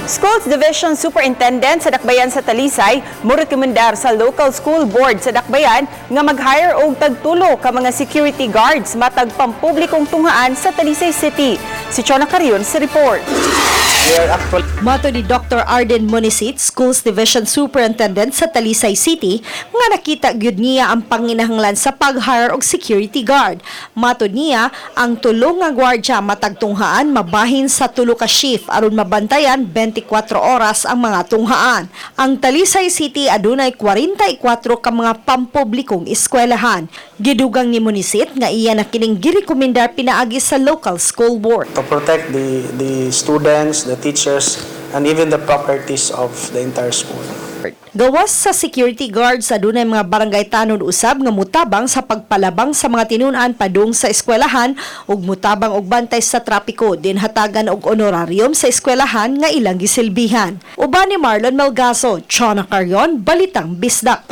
Schools Division Superintendent sa Dakbayan sa Talisay morekomendar sa local school board sa Dakbayan nga mag-hire og tagtulo ka mga security guards matag pampublikong tunghaan sa Talisay City. Si Chona Carion sa report. Mato ni Dr. Arden Monisit, Schools Division Superintendent sa Talisay City, nga nakita gyud niya ang panginahanglan sa pag-hire og security guard. Mato niya, ang tulo nga gwardya matag tunghaan mabahin sa tulo ka shift aron mabantayan 24 oras ang mga tunghaan. Ang Talisay City adunay 44 ka mga pampublikong eskwelahan. Gidugang ni Monisit nga iya na kining girekomendar pinaagi sa local school board. To protect the students, the teachers, and even the properties of the entire school. Gawas sa security guards adunay mga barangay tanod usab nga mutabang sa pagpalabang sa mga tinun-an padung sa eskwelahan ug mutabang og bantay sa trapiko din hatagan og honorarium sa eskwelahan nga ilang gisilbihan. Uban ni Marlon Melgaso, Chona Carion, Balitang Bisdak.